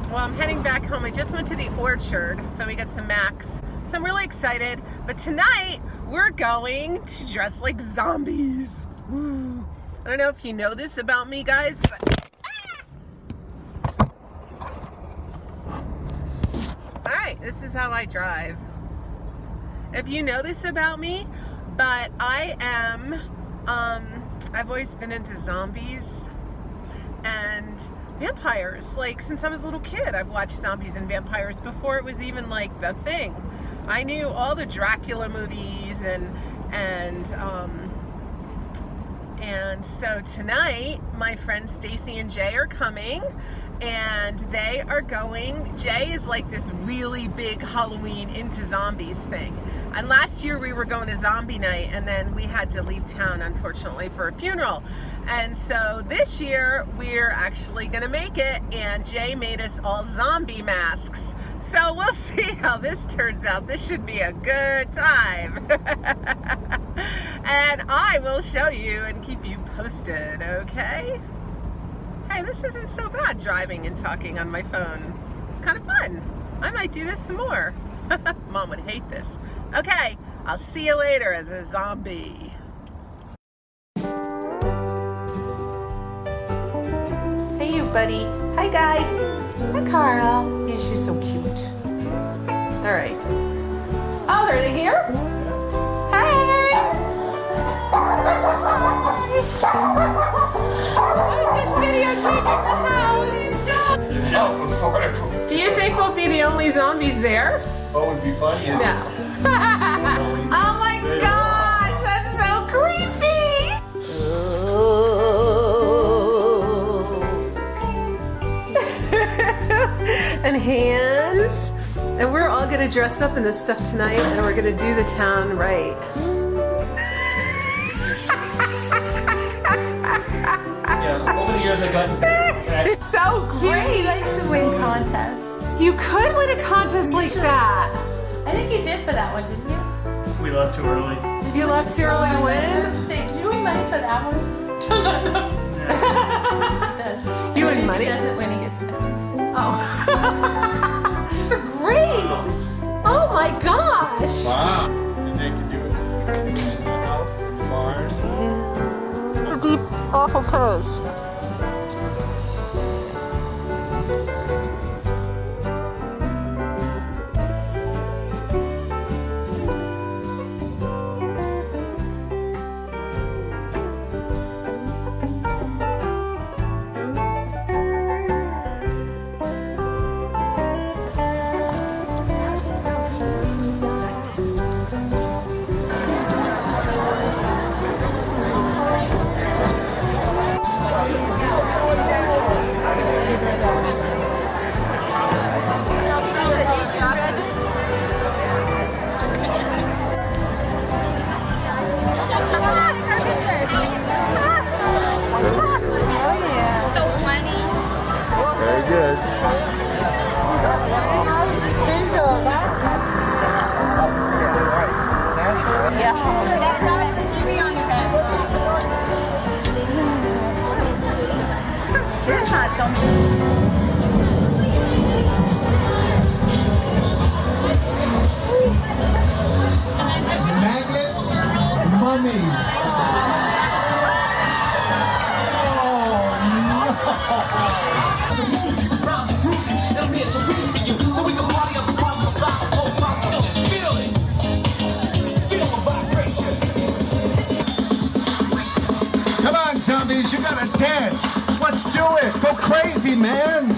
Well, I'm heading back home. I just went to the orchard, so we got some Macs. So I'm really excited. But tonight, we're going to dress like zombies. Woo. I don't know if you know this about me, guys, but... All right, this is how I drive. If you know this about me, but I am, I've always been into zombies and vampires. Like, since I was a little kid, I've watched zombies and vampires before it was even like the thing. I knew all the Dracula movies and so tonight my friends Stacy and Jay are coming, and they are going. Jay is like this really big Halloween into zombies thing. And last year we were going to zombie night, and then we had to leave town, unfortunately, for a funeral. And so this year we're actually gonna make it, and Jay made us all zombie masks. So we'll see how this turns out. This should be a good time. And I will show you and keep you posted, okay? Hey, this isn't so bad, driving and talking on my phone. It's kind of fun. I might do this some more. Mom would hate this. Okay, I'll see you later as a zombie. Hey, you buddy. Hi, Guy. Hi, Carl. She's so cute. All right. Oh, they're in here? Hey! I was just videotaping the house. Do you think we'll be the only zombies there? What would be funny is... No. Oh my gosh, that's so creepy! And hands. And we're all gonna dress up in this stuff tonight, and we're gonna do the town right. Yeah, over the years I got... It's so great! He likes to win contests. You could win a contest like that. I think you did for that one, didn't you? We left too early. Did You left too early to I was win? gonna say, did you win money for that one? You win If money? he doesn't win, he gets that. Oh. You're great! Oh my gosh! Wow. And they can do it in the house, in the barn. The deep, awful pose. Very good. Here's not something. Maggot Mummy. Come on, zombies, you gotta dance. Let's do it. Go crazy, man.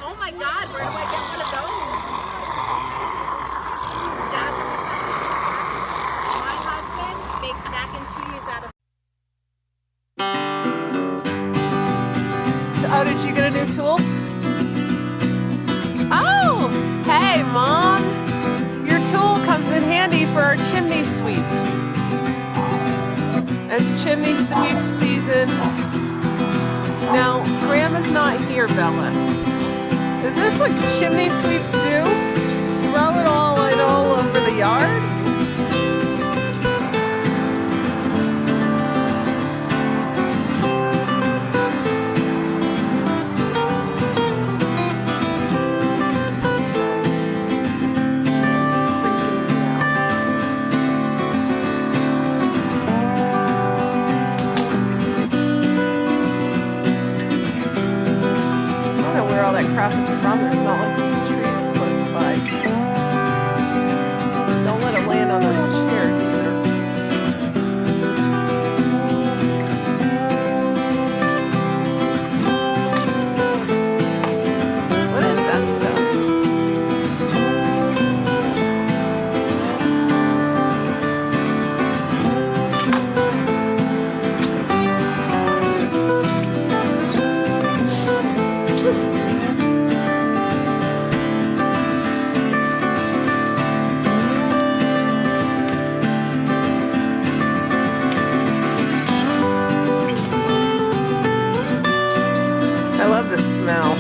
Oh my God, where do I get one of those? My husband makes mac and cheese out of... Oh, did you get a new tool? Oh, hey, Mom. Your tool comes in handy for our chimney sweep. It's chimney sweep season. Now, Grandma's not here, Bella. Is this what chimney sweeps do? Throw it all over the yard? Crap is from. It's not like there's trees close by. Don't let it land on those chairs either. What is that stuff? I love the smell.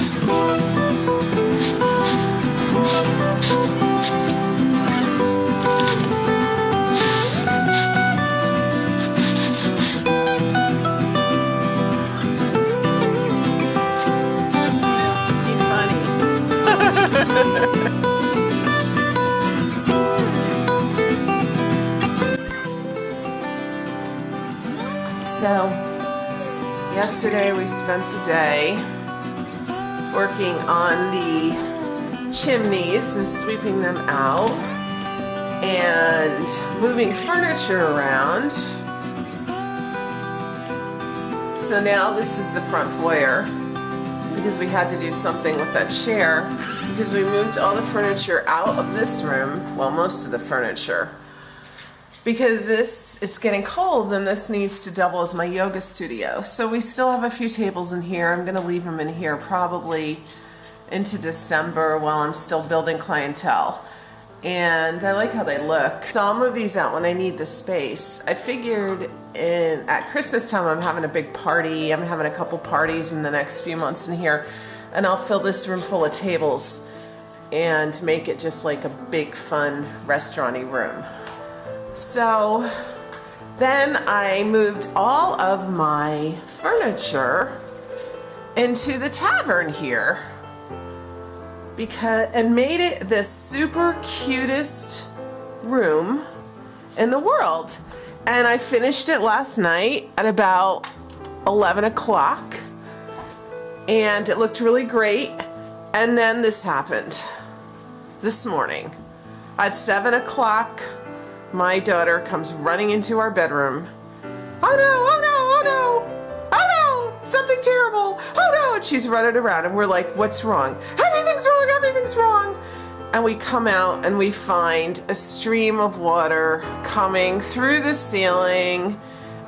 Be funny. So, yesterday we spent the day working on the chimneys and sweeping them out and moving furniture around. So now this is the front foyer because we had to do something with that chair because we moved all the furniture out of this room, well, most of the furniture, because it's getting cold and this needs to double as my yoga studio. So we still have a few tables in here. I'm gonna leave them in here probably into December while I'm still building clientele. And I like how they look. So I'll move these out when I need the space. I figured at Christmas time I'm having a big party. I'm having a couple parties in the next few months in here, and I'll fill this room full of tables and make it just like a big fun restaurant-y room. So then I moved all of my furniture into the tavern here and made it the super cutest room in the world. And I finished it last night at about 11 o'clock and it looked really great. And then this happened this morning at 7 o'clock. My daughter comes running into our bedroom. Oh no, oh no, oh no, oh no, something terrible, oh no, and she's running around and we're like, what's wrong? Everything's wrong, everything's wrong. And we come out and we find a stream of water coming through the ceiling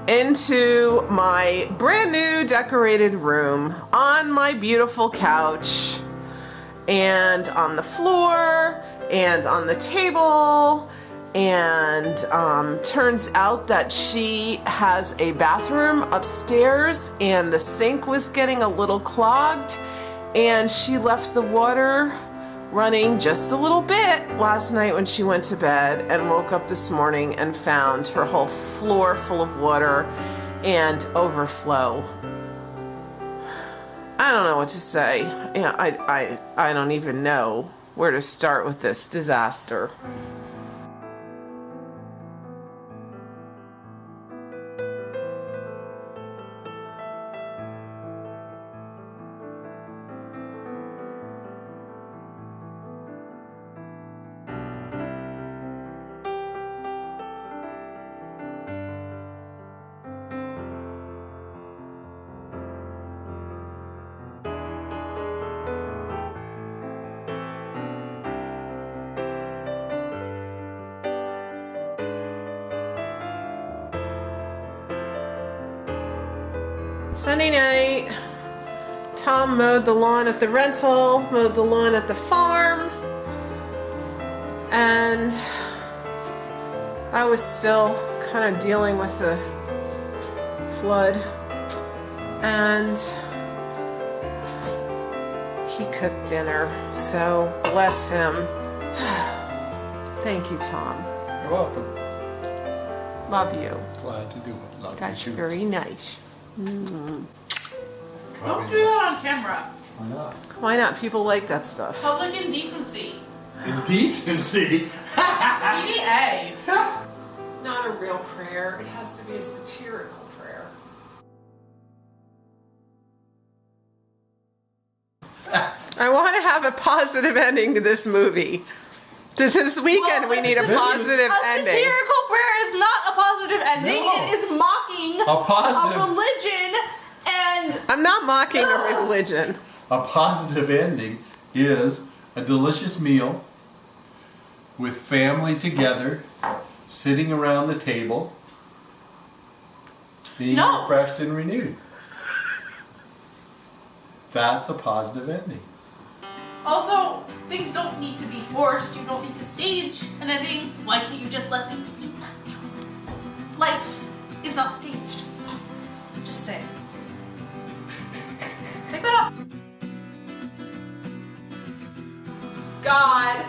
into my brand new decorated room, on my beautiful couch, and on the floor, and on the table. And turns out that she has a bathroom upstairs and the sink was getting a little clogged and she left the water running just a little bit last night when she went to bed, and woke up this morning and found her whole floor full of water and overflow. I don't know what to say. Yeah, I don't even know where to start with this disaster. Sunday night, Tom mowed the lawn at the rental, mowed the lawn at the farm, and I was still kind of dealing with the flood. And he cooked dinner, so bless him. Thank you, Tom. You're welcome. Love you. Glad to do it. Love you That's too. very nice. Don't do that on camera. Why not? Why not? People like that stuff. Public indecency. Indecency. PDA. Not a real prayer. It has to be a satirical prayer. I want to have a positive ending to this movie. This weekend, we need a positive A ending. satirical prayer is not a positive ending. No. It is mocking A positive- a religion and I'm not mocking a religion. A positive ending is a delicious meal with family together, sitting around the table, being No. refreshed and renewed. That's a positive ending. also things don't need to be forced. You don't need to stage an ending. Why can't you just let things be natural? Life is not staged. Just saying. Take that off. God